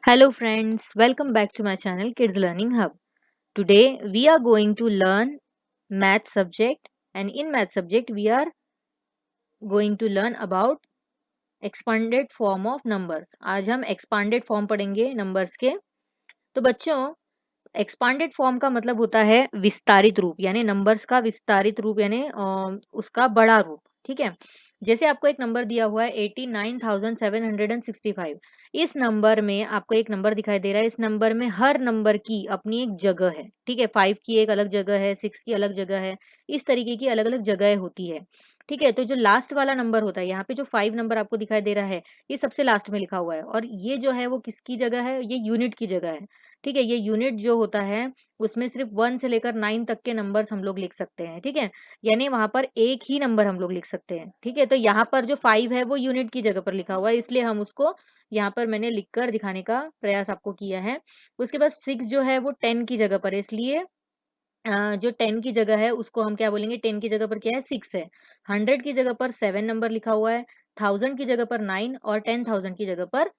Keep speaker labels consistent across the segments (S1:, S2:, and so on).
S1: Hello friends, welcome back to my channel Kids Learning Hub. Today we are going to learn math subject, and in math subject we are going to learn about expanded form of numbers. आज हम expanded form पढ़ेंगे numbers के। तो बच्चों, expanded form का मतलब होता है विस्तारित रूप, यानी नंबर्स का विस्तारित रूप, यानी उसका बड़ा रूप। ठीक है, जैसे आपको एक नंबर दिया हुआ है 89,765। इस नंबर में आपको एक नंबर दिखाई दे रहा है। इस नंबर में हर नंबर की अपनी एक जगह है। ठीक है, 5 की एक अलग जगह है, 6 की अलग जगह है, इस तरीके की अलग अलग जगह होती है। ठीक है, तो जो लास्ट वाला नंबर होता है, यहाँ पे जो 5 नंबर आपको दिखाई दे रहा है, ये सबसे लास्ट में लिखा हुआ है, और ये जो है वो किसकी जगह है? ये यूनिट की जगह है। ठीक है, ये यूनिट जो होता है उसमें सिर्फ 1 से लेकर 9 तक के नंबर्स हम लोग लिख सकते हैं। ठीक है, यानी वहां पर एक ही नंबर हम लोग लिख सकते हैं। ठीक है, तो यहाँ पर जो 5 है वो यूनिट की जगह पर लिखा हुआ है, इसलिए हम उसको यहाँ पर मैंने लिखकर दिखाने का प्रयास आपको किया है। उसके बाद 6 जो है वो 10 की जगह पर है, इसलिए जो 10 की जगह है उसको हम क्या बोलेंगे? 10 की जगह पर क्या है? 6 है। 100 की जगह पर 7 नंबर लिखा हुआ है, 1000 की जगह पर 9 और 10,000 की जगह पर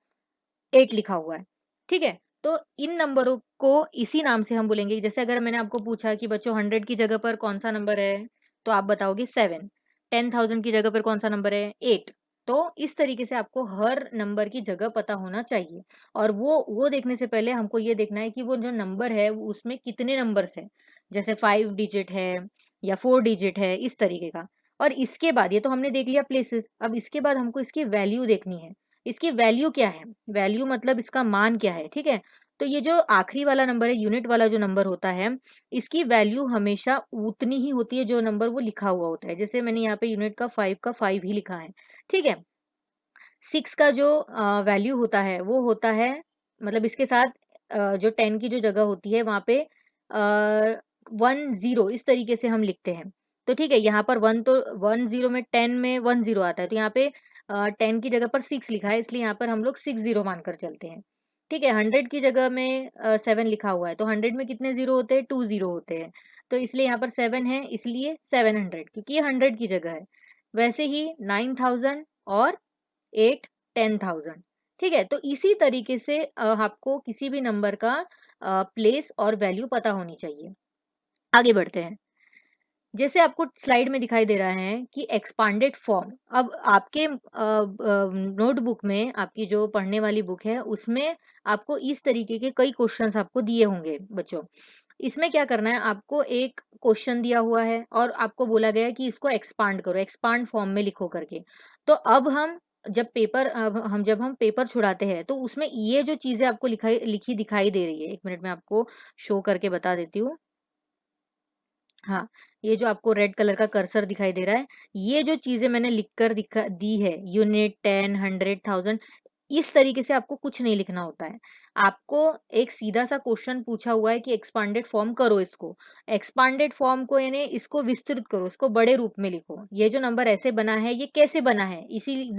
S1: 8 लिखा हुआ है। ठीक है? तो इन नंबरों को इसी नाम से हम बोलेंगे। जैसे अगर मैंने आपको पूछा कि बच्चों 100 की जगह पर कौन-सा नंबर है? तो आप बताओगे 7। 10,000 की जगह पर कौन-सा नंबर है? 8। तो इस तरीके से आपको हर नंबर की जगह पता होना चाहिए, और वो देखने से पहले हमको ये देखना है कि वो जो नंबर है वो उसमें कितने नंबर्स हैं। जैसे 5 डिजिट है या 4 डिजिट है, इस तरीके का। और इसके बाद ये तो हमने देख लिया प्लेसेस, अब इसके बाद हमको इसकी वैल्यू देखनी है। इसकी वैल्यू क्या है? वैल्यू मतलब इसका मान क्या है? ठीक है? तो ये जो आखिरी वाला नंबर है, यूनिट वाला जो नंबर होता है, इसकी वैल्यू हमेशा उतनी ही होती है जो नंबर वो लिखा हुआ होता है। जैसे मैंने यहाँ पे यूनिट का 5 ही लिखा है। ठीक है? 6 का जो वैल्यू होता है वो होता है, मतलब इसके साथ जो 10 की जो जगह होती है वहाँ पे 10 इस तरीके से हम लिखते हैं। तो ठीक है, यहाँ पर 1 तो 10 में 10 में 10 आता है, तो यहाँ पे 10 की जगह पर 6 लिखा है, इसलिए यहाँ पर हम लोग 60 मानकर चलते हैं। ठीक है, 100 की जगह में 7 लिखा हुआ है, तो 100 में कितने ज़ीरो होते हैं? 2 ज़ीरो होते हैं। तो इसलिए यहाँ पर 7 है, इसलिए 700, क्योंकि ये 100 की जगह है। वैसे ही 9000 और 8 10,000। ठीक है, तो इसी तरीके से आपको किसी भी नंबर का प्लेस और वैल्यू पता होनी चाहिए। आगे बढ़ते हैं। जैसे आपको स्लाइड में दिखाई दे रहा है कि एक्सपांडेड फॉर्म। अब आपके नोटबुक में, आपकी जो पढ़ने वाली बुक है उसमें आपको इस तरीके के कई क्वेश्चंस आपको दिए होंगे बच्चों। इसमें क्या करना है? आपको एक क्वेश्चन दिया हुआ है और आपको बोला गया है कि इसको एक्सपांड करो, एक्सपांड फॉर्म में लिखो करके। तो अब जब हम पेपर छुड़ाते हैं तो उसमें ये जो चीजें आपको लिखी दिखाई दे रही है, एक मिनट में आपको शो करके बता देती हूँ। हाँ, ये जो आपको रेड कलर का कर्सर दिखाई दे रहा है, ये जो चीज़ें मैंने लिख कर दिखा दी है, यूनिट, 10, 100, 1000, इस तरीके से आपको कुछ नहीं लिखना होता है। आपको एक सीधा-सा क्वेश्चन पूछा हुआ है कि एक्सपांडेड फॉर्म करो इसको। एक्सपांडेड फॉर्म को यानी इसको विस्तृत करो, इसको बड़े रूप में लिखो। ये जो नंबर ऐसे बना है, ये कैसे बना है?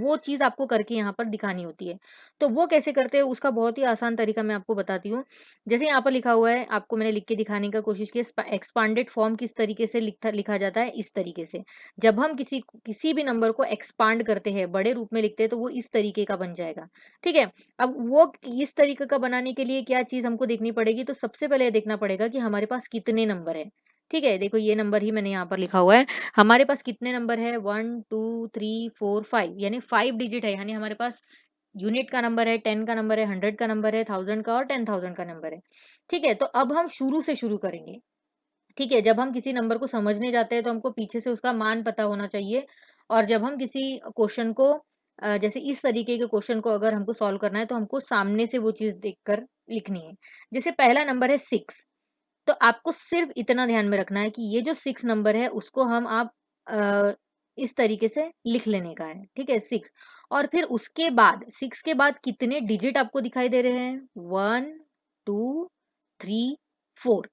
S1: वो चीज़ आपको करके यहाँ पर दिखानी होती है। तो वो कैसे करते हैं, उसका बहुत ही आसान तरीका मैं आपको बताती हूँ। जैसे यहाँ पर लिखा हुआ है, आपको मैंने लिख के दिखाने का कोशिश की है, एक्सपांडेड फॉर्म किस तरीके से लिखा जाता है? इस तरीके से। जब हम किसी भी नंबर को एक्सपांड करते हैं, बड़े रूप में लिखते हैं, तो वो इस तरीके का बन जाएगा। ठीक है? अब वो इस तरीके का बनाने के लिए क्या चीज़ हमको देखनी पड़ेगी? तो सबसे पहले ये देखना पड़ेगा कि हमारे पास कितने नंबर हैं। ठीक है? देखो, ये नंबर ही मैंने यहाँ पर लिखा हुआ है। हमारे पास कितने नंबर है? 1, 2, 3, 4, 5, यानी 5 डिजिट है, यानी हमारे पास यूनिट का नंबर है, 10 का नंबर है, 100 का नंबर है, 1000 का और 10,000 का नंबर है। ठीक है? तो अब हम शुरू से शुरू करेंगे। ठीक है? जब हम किसी नंबर को समझने जाते हैं तो हमको पीछे से उसका मान पता होना चाहिए, और जब हम किसी क्वेश्चन को जैसे इस तरीके के क्वेश्चन को अगर हमको सॉल्व करना है तो हमको सामने से वो चीज़ देखकर लिखनी है। जैसे पहला नंबर है 6, तो आपको सिर्फ इतना ध्यान में रखना है कि ये जो 6 नंबर है उसको आप अ, इस तरीके से लिख लेने का है। ठीक है? 6, और फिर उसके बाद 6 के बाद कितने डिजिट आपको दिखाई दे रहे हैं? 1, 2, 3, 4।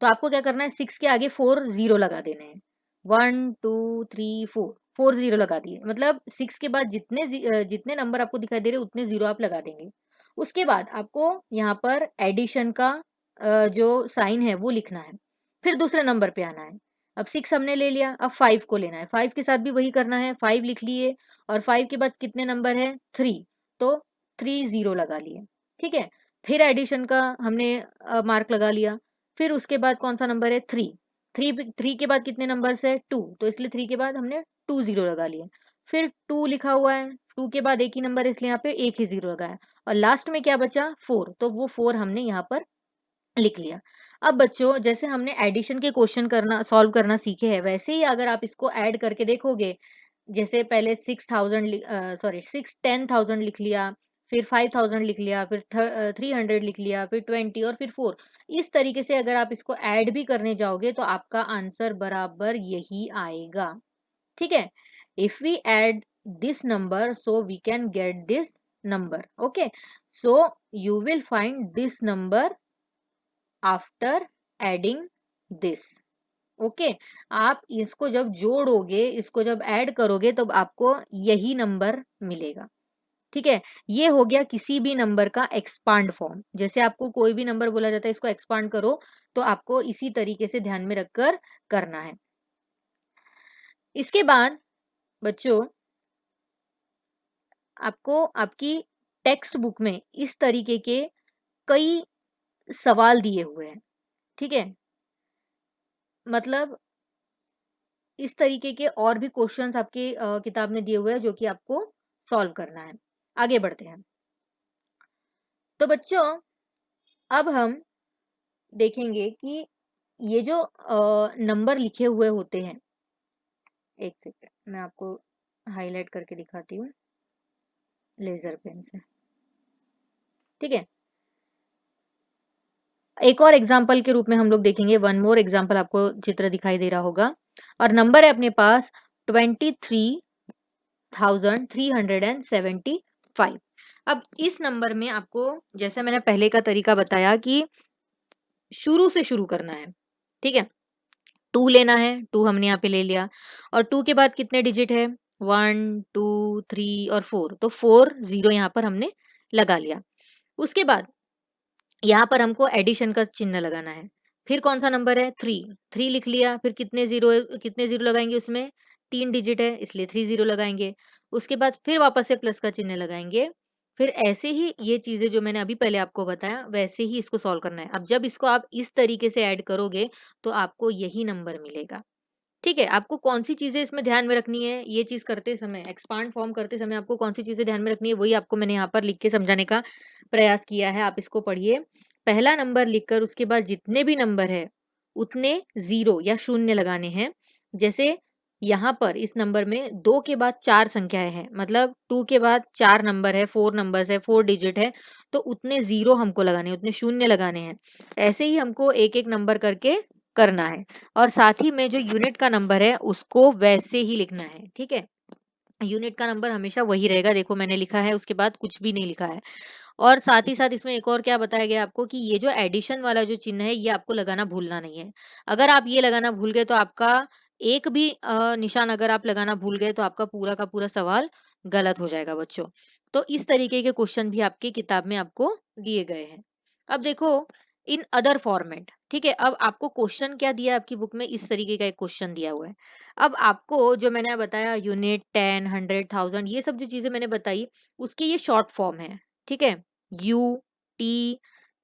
S1: तो आपको क्या करना है? 6 के आगे 4 ज़ीरो लगा देने हैं। 1, 2, 3, 4, 4 ज़ीरो लगा दिए। मतलब 6 के बाद जितने नंबर आपको दिखाई दे रहे हैं उतने ज़ीरो आप लगा देंगे। उसके बाद आपको यहाँ पर एडिशन का जो साइन है वो लिखना है। फिर दूसरे नंबर पे आना है। अब 6 हमने ले लिया, अब 5 को लेना है। 5 के साथ भी वही करना है, 5 लिख लिए, और 5 के बाद कितने नंबर है? 3, तो 3 ज़ीरो लगा लिए। ठीक है? फिर एडिशन का हमने मार्क लगा लिया। फिर उसके बाद कौन सा नंबर है, 3। 3 के बाद कितने नंबर्स है, 2, तो इसलिए 3 के बाद हमने 2 जीरो लगा लिए। फिर 2 लिखा हुआ है, 2 के बाद एक ही नंबर है इसलिए यहाँ पे एक ही जीरो लगाया। और लास्ट में क्या बचा, 4, तो वो 4 हमने यहाँ पर लिख लिया। अब बच्चों जैसे हमने एडिशन के क्वेश्चन करना सॉल्व करना सीखे हैं, वैसे ही अगर आप इसको ऐड करके देखोगे, जैसे पहले 10,000 लिख लिया, फिर 5,000 लिख लिया, फिर 300 लिख लिया, फिर 20 और फिर 4। इस तरीके से अगर आप इसको ऐड भी करने जाओगे तो आपका आंसर बराबर यही आएगा। ठीक है, if we add this number so we can get this number. Okay, so you will find this number after adding this. Okay, आप इसको जब जोड़ोगे, इसको जब ऐड करोगे तब आपको यही नंबर मिलेगा। ठीक है, ये हो गया किसी भी नंबर का एक्सपांड फॉर्म। जैसे आपको कोई भी नंबर बोला जाता है इसको एक्सपांड करो, तो आपको इसी तरीके से ध्यान में रखकर करना है। इसके बाद बच्चों आपको आपकी टेक्स्ट बुक में इस तरीके के कई सवाल दिए हुए हैं। ठीक है, मतलब इस तरीके के और भी क्वेश्चंस आपकी किताब में दिए हुए हैं जो कि आपको सॉल्व करना है। आगे बढ़ते हैं। तो बच्चों अब हम देखेंगे कि ये जो नंबर लिखे हुए होते हैं, एक सेकंड मैं आपको हाईलाइट करके दिखाती हूँ लेजर पेन से। ठीक है, एक और एग्जाम्पल के रूप में हम लोग देखेंगे, वन मोर एग्जाम्पल, आपको चित्र दिखाई दे रहा होगा और नंबर है अपने पास 23,375। अब इस नंबर में आपको, जैसे मैंने पहले का तरीका बताया कि शुरू से शुरू करना है। ठीक है, 2 लेना है, 2 हमने यहाँ पे ले लिया और 2 के बाद कितने डिजिट है, 1 2 3 और 4, तो 4 जीरो यहाँ पर हमने लगा लिया। उसके बाद यहाँ पर हमको एडिशन का चिन्ह लगाना है। फिर कौन सा नंबर है, 3, 3 लिख लिया। फिर कितने जीरो लगाएंगे उसमें, 3 डिजिट है इसलिए 3 जीरो लगाएंगे। उसके बाद फिर वापस से प्लस का चिन्ह लगाएंगे। फिर ऐसे ही ये चीजें जो मैंने अभी पहले आपको बताया वैसे ही इसको सॉल्व करना है। अब जब इसको आप इस तरीके से ऐड करोगे तो आपको यही नंबर मिलेगा। ठीक है, आपको कौन सी चीजें इसमें ध्यान में रखनी है, ये चीज करते समय, एक्सपांड फॉर्म करते समय आपको कौन सी चीजें ध्यान में रखनी है, वही आपको मैंने यहाँ पर लिख के समझाने का प्रयास किया है। आप इसको पढ़िए। पहला नंबर लिखकर उसके बाद जितने भी नंबर है उतने जीरो या शून्य लगाने हैं। जैसे यहाँ पर इस नंबर में 2 के बाद 4 संख्याएं हैं, मतलब 2 के बाद 4 नंबर है, 4 नंबर्स है, 4 डिजिट है, तो उतने जीरो हमको लगाने हैं, उतने शून्य लगाने हैं। ऐसे ही हमको एक एक नंबर करके करना है और साथ ही में जो यूनिट का नंबर है उसको वैसे ही लिखना है। ठीक है, यूनिट का नंबर हमेशा वही रहेगा। देखो मैंने लिखा है, उसके बाद कुछ भी नहीं लिखा है। और साथ ही साथ इसमें एक और क्या बताया गया आपको कि ये जो एडिशन वाला जो चिन्ह है ये आपको लगाना भूलना नहीं है। अगर आप ये लगाना भूल गए तो आपका एक भी निशान अगर आप लगाना भूल गए तो आपका पूरा का पूरा सवाल गलत हो जाएगा बच्चों। तो इस तरीके के क्वेश्चन भी आपकी किताब में आपको दिए गए हैं। अब देखो इन अदर फॉर्मेट। ठीक है, अब आपको क्वेश्चन क्या दिया है आपकी बुक में, इस तरीके का एक क्वेश्चन दिया हुआ है। अब आपको जो मैंने बताया यूनिट, 10, 100, 1000, ये सब जो चीजें मैंने बताई उसके ये शॉर्ट फॉर्म है। ठीक है, यू, टी,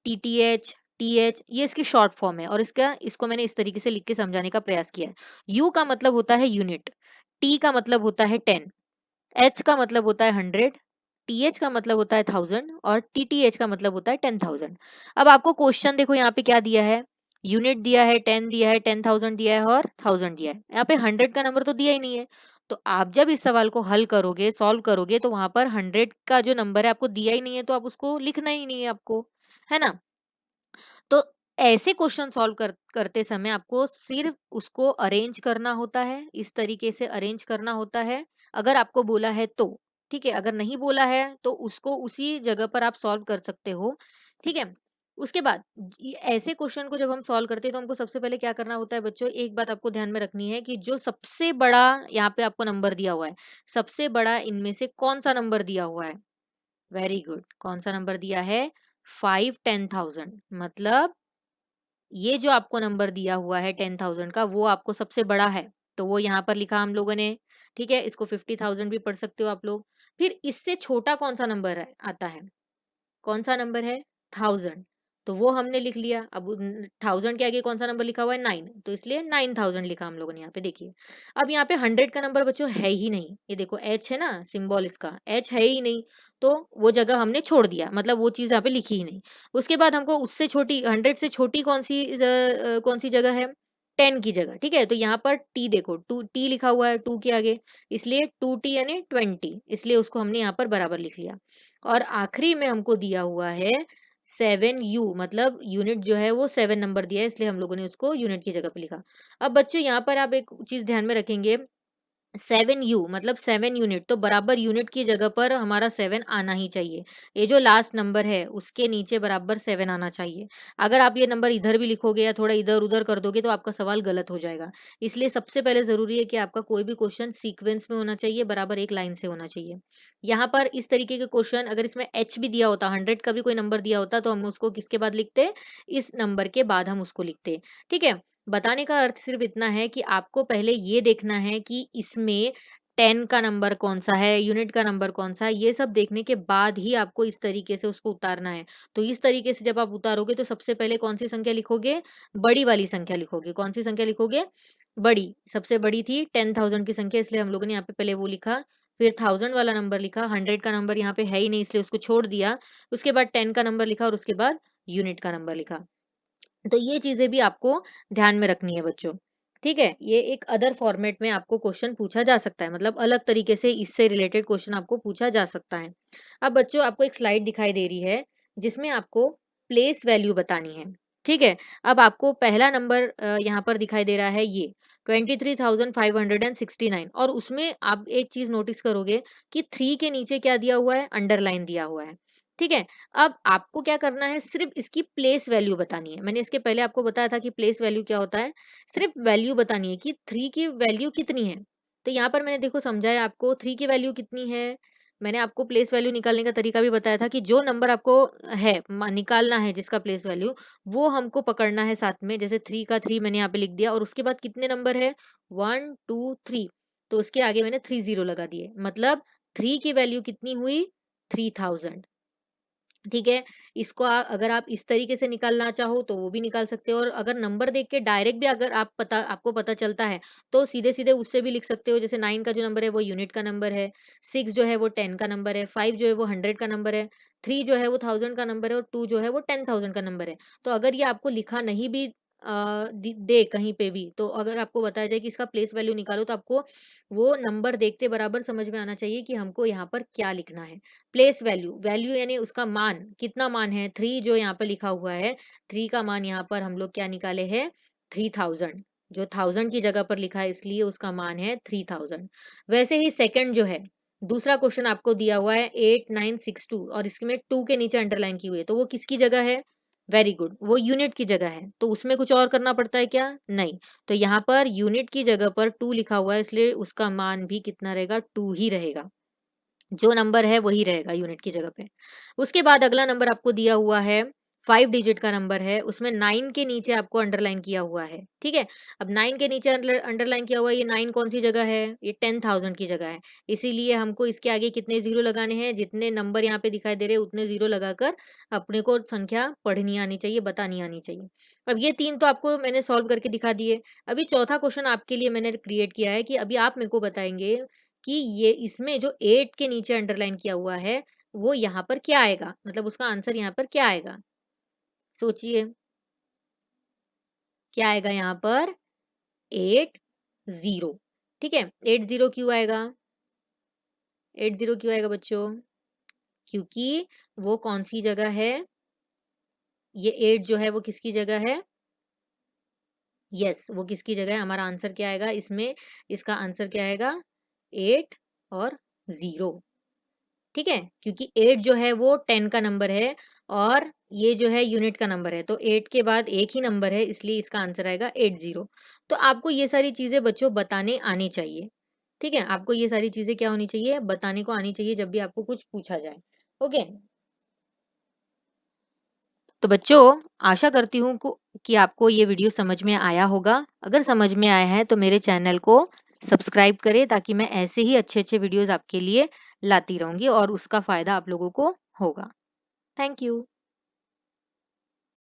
S1: टीटीएच, टीएच, ये इसकी शॉर्ट फॉर्म है और इसको मैंने इस तरीके से लिख के समझाने का प्रयास किया है। यू का मतलब होता है यूनिट, टी का मतलब होता है 10, एच का मतलब होता है 100, टीएच का मतलब होता है 1000 और टीटीएच का मतलब होता है 10,000। अब आपको क्वेश्चन देखो यहाँ पे क्या दिया है, यूनिट दिया है, 10 दिया है, 10,000 दिया है और 1000 दिया है। यहाँ पे 100 का नंबर तो दिया ही नहीं है। तो आप जब इस सवाल को हल करोगे, सॉल्व करोगे, तो वहां पर 100 का जो नंबर है आपको दिया ही नहीं है, तो आप उसको लिखना ही नहीं है आपको, है ना। तो ऐसे क्वेश्चन सॉल्व करते समय आपको सिर्फ उसको अरेंज करना होता है, इस तरीके से अरेंज करना होता है अगर आपको बोला है तो। ठीक है, अगर नहीं बोला है तो उसको उसी जगह पर आप सॉल्व कर सकते हो। ठीक है, उसके बाद ऐसे क्वेश्चन को जब हम सॉल्व करते हैं तो हमको सबसे पहले क्या करना होता है बच्चों, एक बात आपको ध्यान में रखनी है कि जो सबसे बड़ा यहाँ पे आपको नंबर दिया हुआ है, सबसे बड़ा इनमें से कौन सा नंबर दिया हुआ है। वेरी गुड, कौन सा नंबर दिया है, 5, 10,000, मतलब ये जो आपको नंबर दिया हुआ है 10,000 का वो आपको सबसे बड़ा है, तो वो यहाँ पर लिखा हम लोगों ने। ठीक है, इसको 50,000 भी पढ़ सकते हो आप लोग। फिर इससे छोटा कौन सा नंबर है आता है, कौन सा नंबर है, 1000, तो वो हमने लिख लिया। अब 1000 के आगे कौन सा नंबर लिखा हुआ है? 9, तो इसलिए 9000 लिखा हम लोगों ने यहाँ पे। देखिए अब यहाँ पे 100 का नंबर बच्चों है ही नहीं, ये देखो एच है ना, सिंबल इसका एच है ही नहीं, तो वो जगह हमने छोड़ दिया, मतलब वो चीज यहाँ पे लिखी ही नहीं। उसके बाद हमको उससे छोटी 100 से छोटी कौन सी जगह है? 10 की जगह, ठीक है। तो यहाँ पर टी देखो, टू टी लिखा हुआ है 2 के आगे, इसलिए 2t यानी 20, इसलिए उसको हमने यहाँ पर बराबर लिख लिया। और आखिरी में हमको दिया हुआ है 7u, मतलब यूनिट जो है वो 7 नंबर दिया है, इसलिए हम लोगों ने उसको यूनिट की जगह पे लिखा। अब बच्चों यहाँ पर आप एक चीज ध्यान में रखेंगे, 7u मतलब 7 यूनिट, तो बराबर यूनिट की जगह पर हमारा 7 आना ही चाहिए। ये जो लास्ट नंबर है उसके नीचे बराबर 7 आना चाहिए। अगर आप ये नंबर इधर भी लिखोगे या थोड़ा इधर उधर कर दोगे तो आपका सवाल गलत हो जाएगा। इसलिए सबसे पहले जरूरी है कि आपका कोई भी क्वेश्चन सीक्वेंस में होना चाहिए, बराबर एक लाइन से होना चाहिए। यहाँ पर इस तरीके के क्वेश्चन अगर इसमें एच भी दिया होता, 100 का भी कोई नंबर दिया होता, तो हम उसको किसके बाद लिखते? इस नंबर के बाद हम उसको लिखते। ठीक है। बताने का अर्थ सिर्फ इतना है कि आपको पहले ये देखना है कि इसमें 10 का नंबर कौन सा है, यूनिट का नंबर कौन सा है, ये सब देखने के बाद ही आपको इस तरीके से उसको उतारना है। तो इस तरीके से जब आप उतारोगे तो सबसे पहले कौन सी संख्या लिखोगे? बड़ी वाली संख्या लिखोगे। कौन सी संख्या लिखोगे? बड़ी। सबसे बड़ी थी 10,000 की संख्या, इसलिए हम लोगों ने यहाँ पे पहले वो लिखा, फिर 1000 वाला नंबर लिखा, 100 का नंबर यहाँ पे है ही नहीं इसलिए उसको छोड़ दिया, उसके बाद 10 का नंबर लिखा और उसके बाद यूनिट का नंबर लिखा। तो ये चीजें भी आपको ध्यान में रखनी है बच्चों। ठीक है, ये एक अदर फॉर्मेट में आपको क्वेश्चन पूछा जा सकता है, मतलब अलग तरीके से इससे रिलेटेड क्वेश्चन आपको पूछा जा सकता है। अब बच्चों आपको एक स्लाइड दिखाई दे रही है जिसमें आपको प्लेस वैल्यू बतानी है। ठीक है। अब आपको पहला नंबर यहाँ पर दिखाई दे रहा है, ये 23,569, और उसमें आप एक चीज नोटिस करोगे कि 3 के नीचे क्या दिया हुआ है? अंडरलाइन दिया हुआ है। ठीक है। अब आपको क्या करना है? सिर्फ इसकी प्लेस वैल्यू बतानी है। मैंने इसके पहले आपको बताया था कि प्लेस वैल्यू क्या होता है। सिर्फ वैल्यू बतानी है कि 3 की वैल्यू कितनी है। तो यहाँ पर मैंने देखो समझाया आपको 3 की वैल्यू कितनी है। मैंने आपको प्लेस वैल्यू निकालने का तरीका भी बताया था कि जो नंबर आपको है निकालना है, जिसका प्लेस वैल्यू, वो हमको पकड़ना है साथ में। जैसे 3 का 3 मैंने यहाँ पे लिख दिया, और उसके बाद कितने नंबर है? 1 2 3, तो उसके आगे मैंने 30 लगा दिए, मतलब 3 की वैल्यू कितनी हुई? 3000। ठीक है। इसको अगर आप इस तरीके से निकालना चाहो तो वो भी निकाल सकते हो, और अगर नंबर देख के डायरेक्ट भी अगर आपको पता चलता है तो सीधे सीधे उससे भी लिख सकते हो। जैसे 9 का जो नंबर है वो यूनिट का नंबर है, 6 जो है वो 10 का नंबर है, 5 जो है वो 100 का नंबर है, 3 जो है वो 1000 का नंबर है, और 2 जो है वो 10,000 का नंबर है। तो अगर ये आपको लिखा नहीं भी दे कहीं पे भी, तो अगर आपको बताया जाए कि इसका प्लेस वैल्यू निकालो, तो आपको वो नंबर देखते बराबर समझ में आना चाहिए कि हमको यहाँ पर क्या लिखना है। प्लेस वैल्यू, वैल्यू यानी उसका मान, कितना मान है? 3 जो यहाँ पे लिखा हुआ है, 3 का मान यहाँ पर हम लोग क्या निकाले हैं? 3000। जो 1000 की जगह पर लिखा है इसलिए उसका मान है 3000। वैसे ही सेकंड जो है, दूसरा क्वेश्चन आपको दिया हुआ है 8962, और इसमें 2 के नीचे अंडरलाइन की हुई है, तो वो किसकी जगह है? वेरी गुड, वो यूनिट की जगह है। तो उसमें कुछ और करना पड़ता है क्या? नहीं। तो यहाँ पर यूनिट की जगह पर 2 लिखा हुआ है, इसलिए उसका मान भी कितना रहेगा? 2 ही रहेगा। जो नंबर है वही रहेगा यूनिट की जगह पे। उसके बाद अगला नंबर आपको दिया हुआ है, 5 डिजिट का नंबर है, उसमें 9 के नीचे आपको अंडरलाइन किया हुआ है। ठीक है। अब 9 के नीचे अंडरलाइन किया हुआ है, ये 9 कौन सी जगह है? ये 10,000 की जगह है। इसीलिए हमको इसके आगे कितने जीरो लगाने हैं? जितने नंबर यहाँ पे दिखाई दे रहे हैं उतने जीरो लगाकर अपने को संख्या पढ़नी आनी चाहिए, बतानी आनी चाहिए। अब ये 3 तो आपको मैंने सॉल्व करके दिखा दिए। अभी चौथा क्वेश्चन आपके लिए मैंने क्रिएट किया है कि अभी आप मेरे को बताएंगे कि ये इसमें जो 8 के नीचे अंडरलाइन किया हुआ है वो यहाँ पर क्या आएगा, मतलब उसका आंसर यहाँ पर क्या आएगा? सोचिए, क्या आएगा यहाँ पर? 80। ठीक है। 80 क्यों आएगा? 80 क्यों आएगा बच्चों? क्योंकि वो कौन सी जगह है? ये 8 जो है वो किसकी जगह है? यस, वो किसकी जगह है? हमारा आंसर क्या आएगा इसमें? इसका आंसर क्या आएगा? 8 और 0। ठीक है। क्योंकि 8 जो है वो 10 का नंबर है, और ये जो है यूनिट का नंबर है, तो 8 के बाद एक ही नंबर है, इसलिए इसका आंसर आएगा 80। तो आपको ये सारी चीजें बच्चों बताने आनी चाहिए। ठीक है। आपको ये सारी चीजें क्या होनी चाहिए? बताने को आनी चाहिए जब भी आपको कुछ पूछा जाए। ओके। तो बच्चों, आशा करती हूँ कि आपको ये वीडियो समझ में आया होगा। अगर समझ में आया है तो मेरे चैनल को सब्सक्राइब करें, ताकि मैं ऐसे ही अच्छे अच्छे वीडियोस आपके लिए लाती रहूंगी और उसका फायदा आप लोगों को होगा। Thank you.